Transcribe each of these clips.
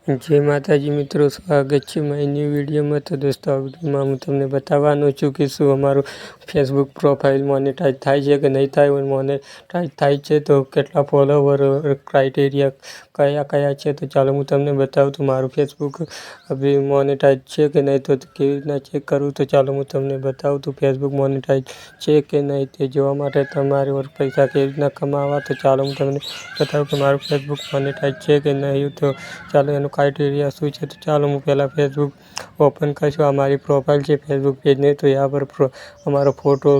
જય માતાજી મિત્રો, સ્વાગત છે મારી ન્યૂ વિડીયોમાં। તો દોસ્તો, આ વિડીયોમાં હું તમને બતાવવાનો છું કે શું અમારું ફેસબુક પ્રોફાઇલ મોનેટાઈઝ થાય છે કે નહીં થાય। મોનેટાઈઝ થાય છે તો કેટલા ફોલોવર, ક્રાઇટેરિયા કયા છે, તો ચાલો હું તમને બતાવું તો મારું ફેસબુક હવે મોનેટાઈઝ છે કે નહીં, તો કેવી રીતના ચેક કરવું, તો ચાલો હું તમને બતાવું તો ફેસબુક મોનેટાઈઝ છે કે નહીં તે જોવા માટે તમારે પૈસા કેવી રીતના કમાવા, તો ચાલો હું તમને બતાવું કે મારું ફેસબુક મોનેટાઈઝ છે કે નહીં। તો ચાલો એનું ક્રાઇટેરિયા શું છે, તો ચાલો હું પહેલાં ફેસબુક ઓપન કરીશું। આ મારી પ્રોફાઇલ છે ફેસબુક પેજની, તો यहाँ પર અમારો ફોટો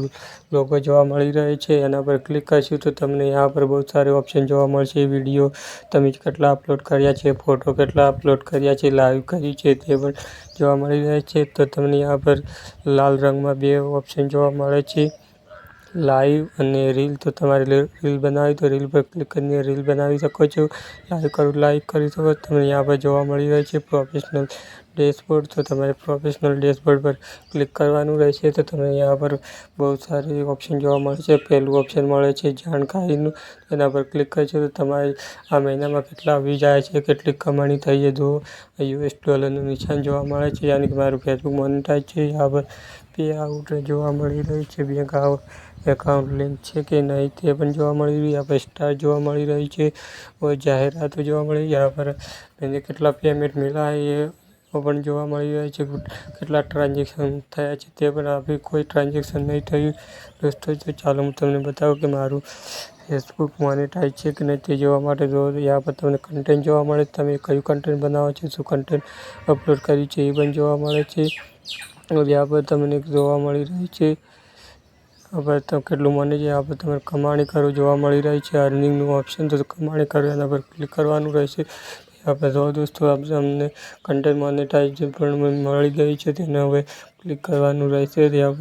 લોગો જોવા મળી રહે છે। એના પર ક્લિક કરીશું તો તમને यहाँ પર બહુ સારે ઓપ્શન જોવા મળશે। વિડીયો તમે કેટલા અપલોડ કર્યા છે, ફોટો કેટલા અપલોડ કર્યા છે, લાઈવ કરી છે તે પણ જોવા મળી રહે છે। તો તમને यहाँ પર લાલ રંગમાં બે ઓપ્શન જોવા મળે છે, લાઈવ અને રીલ। તો તમારે રીલ બનાવી તો રીલ પર ક્લિક કરીને રીલ બનાવી શકો છો, લાઈવ કરી શકો। તમને यहाँ પર જોવા મળી રહે છે પ્રોફેશનલ ડેશબોર્ડ, તો તમારે પ્રોફેશનલ ડેશબોર્ડ પર ક્લિક કરવાનું રહેશે। તો તમને यहाँ પર બહુ સારી ઓપ્શન જોવા મળે છે। પહેલું ઓપ્શન મળે છે જાણકારીનું, એના પર ક્લિક કરશો તો તમારે આ મહિનામાં કેટલા વ્યૂઝ આવ્યા છે, કેટલી કમાણી થઈ છે, જો $નું નિશાન જોવા મળે છે, યાની કે મારું ફેસબુક મોનેટાઈઝ છે। यहाँ પર પે આઉટ જોવા મળી રહી છે, બેંક એકાઉન્ટ લિંક છે કે નહીં તે પણ જોવા મળી રહ્યું। यहाँ पर स्टार જોવા મળી રહી છે और જાહેરાતો જોવા મળી। यहाँ पर मैंने કેટલા પેમેન્ટ मिला है એ પણ જોવા મળી રહી છે, કેટલા ટ્રાન્ઝેક્શન થયા છે તે પણ। અભી કોઈ ટ્રાન્ઝેક્શન નહીં થયું દોસ્તો। તો ચાલો હું તમને બતાવું કે મારું ફેસબુક મોનેટાઈઝ છે કે નહીં તે જોવા માટે। તો यहाँ પર તમને કન્ટેન્ટ જોવા મળે, તમે કયું કન્ટેન્ટ બનાવો છો, શું કન્ટેન્ટ અપલોડ કર્યું છે એ પણ જોવા મળે છે। यहाँ પર તમને જોવા મળી રહી છે હવે તો કેટલું મને છે, यहाँ પર તમે કમાણી કરો જોવા મળી રહી છે, અર્નિંગનું ઓપ્શન, તો કમાણી કરો એના પર ક્લિક કરવાનું રહેશે। यहाँ पर જો દોસ્તો અમને કન્ટેન્ટ મોનેટાઈઝ પણ મળી ગઈ છે, તેને હવે ક્લિક કરવાનું રહેશે। यहाँ પર